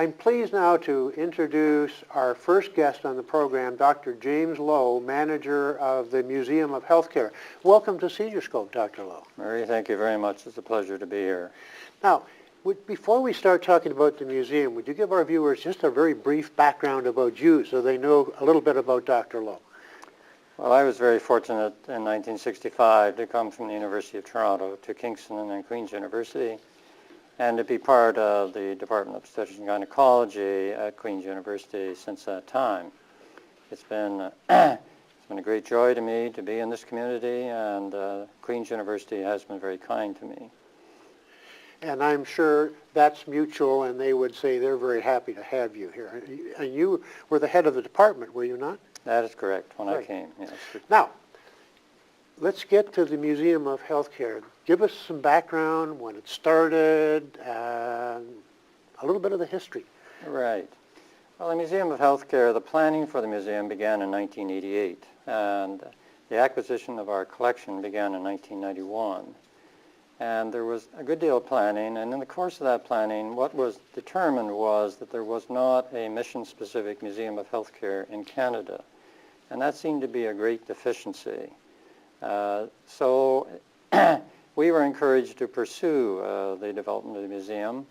I'm pleased now to introduce our first guest on the program, Dr. James Lowe, manager of the Museum of Healthcare. Welcome to Senior-Scope, Dr. Lowe. Murray, thank you very much. It's a pleasure to be here. Now, before we start talking about the museum, would you give our viewers just a very brief background about you so they know a little bit about Dr. Lowe? Well, I was very fortunate in 1965 to come from the University of Toronto to Kingston and then Queen's University, and to be part of the Department of Obstetrics and Gynecology at Queen's University since that time. It's been a great joy to me to be in this community, and Queen's University has been very kind to me. And I'm sure that's mutual, and they would say they're very happy to have you here. And you were the head of the department, were you not? That is correct, when I came, yes. Now, let's get to the Museum of Healthcare. Give us some background, when it started, a little bit of the history. Right. Well, the Museum of Healthcare, the planning for the museum began in 1988, and the acquisition of our collection began in 1991. And there was a good deal of planning, and in the course of that planning, what was determined was that there was not a mission-specific Museum of Healthcare in Canada, and that seemed to be a great deficiency. So we were encouraged to pursue the development of the museum,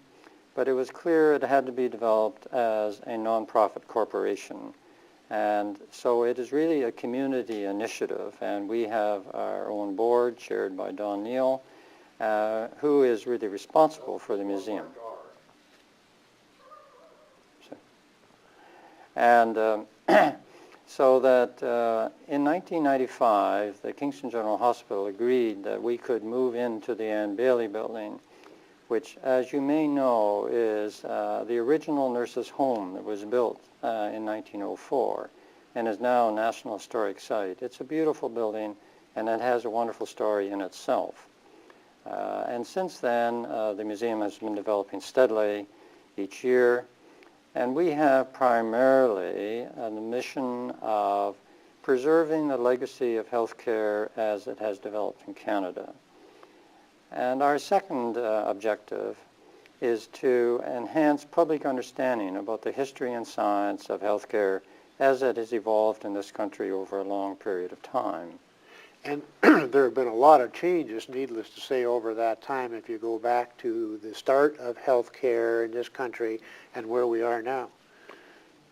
but it was clear it had to be developed as a nonprofit corporation. And so it is really a community initiative, and we have our own board chaired by Don Neal, who is really responsible for the museum. And so that in 1995, the Kingston General Hospital agreed that we could move into the Anne Bailey building, which, as you may know, is the original nurses' home that was built in 1904 and is now a National Historic Site. It's a beautiful building, and it has a wonderful story in itself. And since then, the museum has been developing steadily each year, and we have primarily the mission of preserving the legacy of healthcare as it has developed in Canada. And our second objective is to enhance public understanding about the history and science of healthcare as it has evolved in this country over a long period of time. And there have been a lot of changes, needless to say, over that time if you go back to the start of healthcare in this country and where we are now.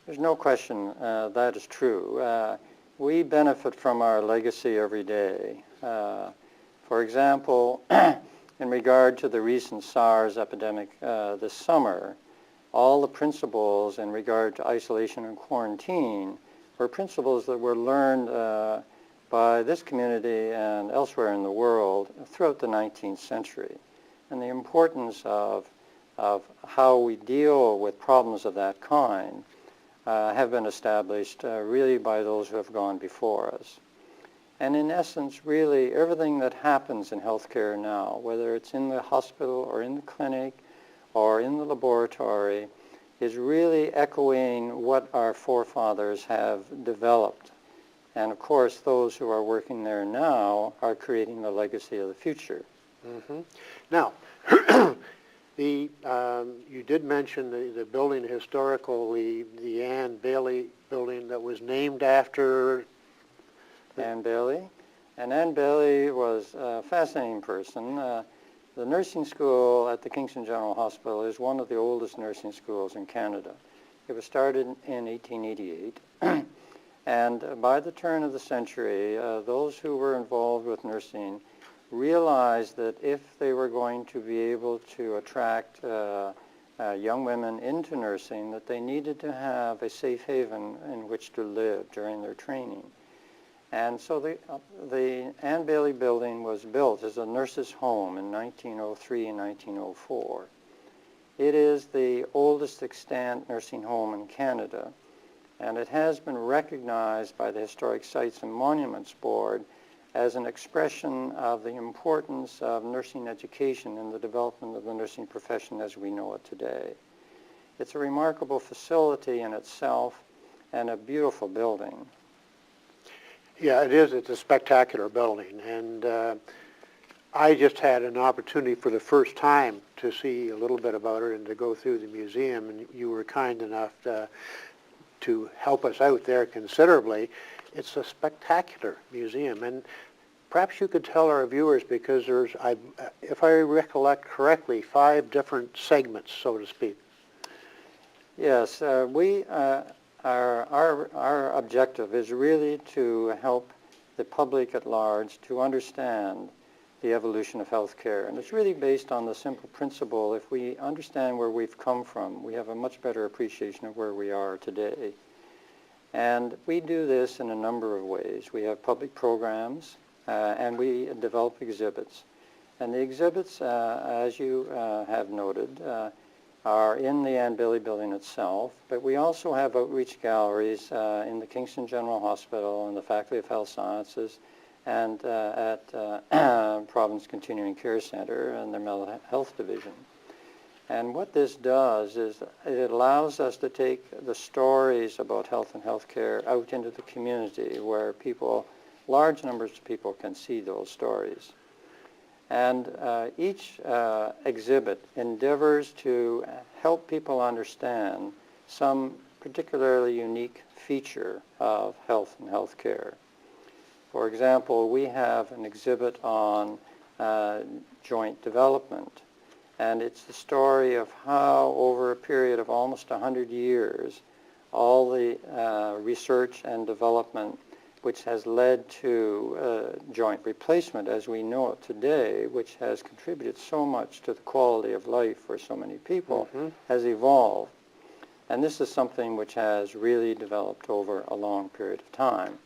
There's no question that is true. We benefit from our legacy every day. For example, in regard to the recent SARS epidemic this summer, all the principles in regard to isolation and quarantine were principles that were learned by this community and elsewhere in the world throughout the 19th century. And the importance of how we deal with problems of that kind have been established really by those who have gone before us. And in essence, really, everything that happens in healthcare now, whether it's in the hospital or in the clinic or in the laboratory, is really echoing what our forefathers have developed. And of course, those who are working there now are creating the legacy of the future. Mm-hmm. Now, you did mention the building historically, the Anne Bailey building that was named after Anne Bailey. And Anne Bailey was a fascinating person. The nursing school at the Kingston General Hospital is one of the oldest nursing schools in Canada. It was started in 1888. And by the turn of the century, those who were involved with nursing realized that if they were going to be able to attract young women into nursing, that they needed to have a safe haven in which to live during their training. And so the Anne Bailey building was built as a nurse's home in 1903 and 1904. It is the oldest extant nursing home in Canada, and it has been recognized by the Historic Sites and Monuments Board as an expression of the importance of nursing education in the development of the nursing profession as we know it today. It's a remarkable facility in itself and a beautiful building. Yeah, it is. It's a spectacular building. And I just had an opportunity for the first time to see a little bit about it and to go through the museum, and you were kind enough to help us out there considerably. It's a spectacular museum, and perhaps you could tell our viewers, because there's, if I recollect correctly, 5 different segments, so to speak. Yes, our objective is really to help the public at large to understand the evolution of healthcare. And it's really based on the simple principle: if we understand where we've come from, we have a much better appreciation of where we are today. And we do this in a number of ways. We have public programs, and we develop exhibits. And the exhibits, as you have noted, are in the Ann Bailey building itself, but we also have outreach galleries in the Kingston General Hospital and the Faculty of Health Sciences, and at Providence Continuing Care Center and their Mental Health Division. And what this does is it allows us to take the stories about health and healthcare out into the community, where people, large numbers of people, can see those stories. And each exhibit endeavors to help people understand some particularly unique feature of health and healthcare. For example, we have an exhibit on joint development, and it's the story of how, over a period of almost 100 years, all the research and development which has led to joint replacement as we know it today, which has contributed so much to the quality of life for so many people, has evolved. And this is something which has really developed over a long period of time.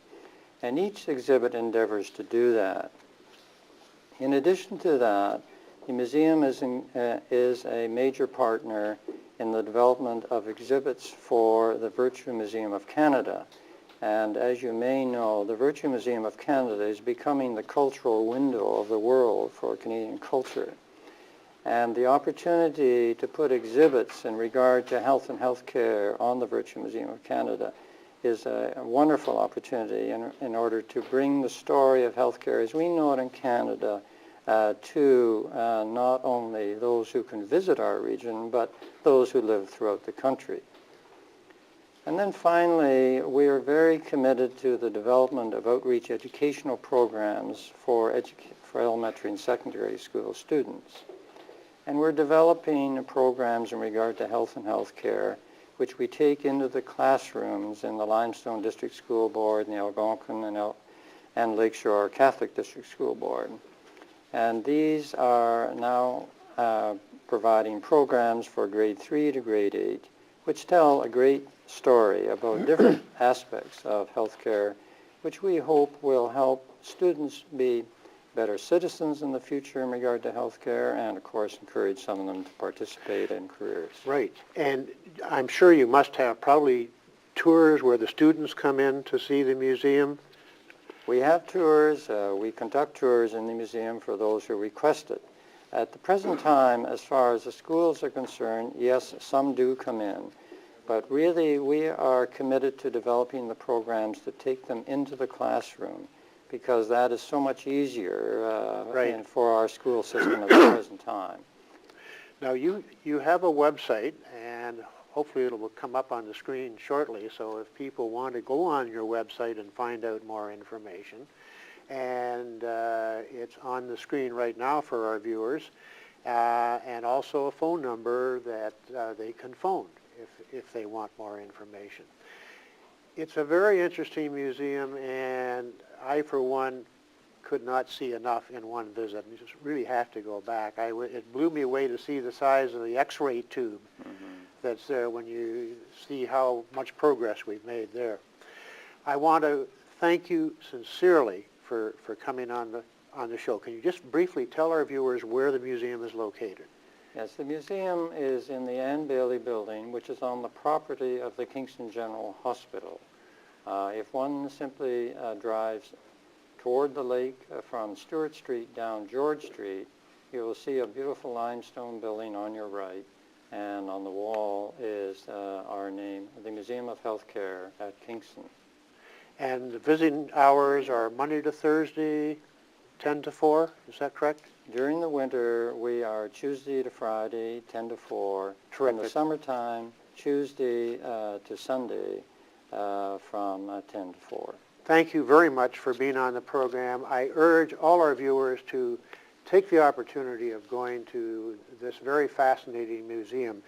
And each exhibit endeavors to do that. In addition to that, the museum is a major partner in the development of exhibits for the Virtue Museum of Canada. And as you may know, the Virtue Museum of Canada is becoming the cultural window of the world for Canadian culture. And the opportunity to put exhibits in regard to health and healthcare on the Virtue Museum of Canada is a wonderful opportunity in order to bring the story of healthcare as we know it in Canada to not only those who can visit our region, but those who live throughout the country. And then finally, we are very committed to the development of outreach educational programs for elementary and secondary school students. And we're developing programs in regard to health and health care, which we take into the classrooms in the Limestone District School Board and the Algonquin and Lakeshore Catholic District School Board. And these are now providing programs for grade 3 to grade 8, which tell a great story about different aspects of healthcare, which we hope will help students be better citizens in the future in regard to healthcare, and of course encourage some of them to participate in careers. Right, and I'm sure you must have probably tours where the students come in to see the museum. We have tours. We conduct tours in the museum for those who request it. At the present time, as far as the schools are concerned, yes, some do come in. But really, we are committed to developing the programs to take them into the classroom, because that is so much easier for our school system at the present time. Now, you have a website, and hopefully it will come up on the screen shortly, so if people want to go on your website and find out more information, and it's on the screen right now for our viewers, and also a phone number that they can phone if they want more information. It's a very interesting museum, and I, for one, could not see enough in one visit. You just really have to go back. It blew me away to see the size of the X-ray tube that's there when you see how much progress we've made there. I want to thank you sincerely for coming on the show. Can you just briefly tell our viewers where the museum is located? Yes, the museum is in the Ann Bailey building, which is on the property of the Kingston General Hospital. If one simply drives toward the lake from Stewart Street down George Street, you will see a beautiful limestone building on your right, and on the wall is our name, the Museum of Healthcare at Kingston. And the visiting hours are Monday to Thursday? 10 to 4, is that correct? During the winter, we are Tuesday to Friday, 10 to 4. In the Terrific. summertime, Tuesday to Sunday from 10 to 4. Thank you very much for being on the program. I urge all our viewers to take the opportunity of going to this very fascinating museum.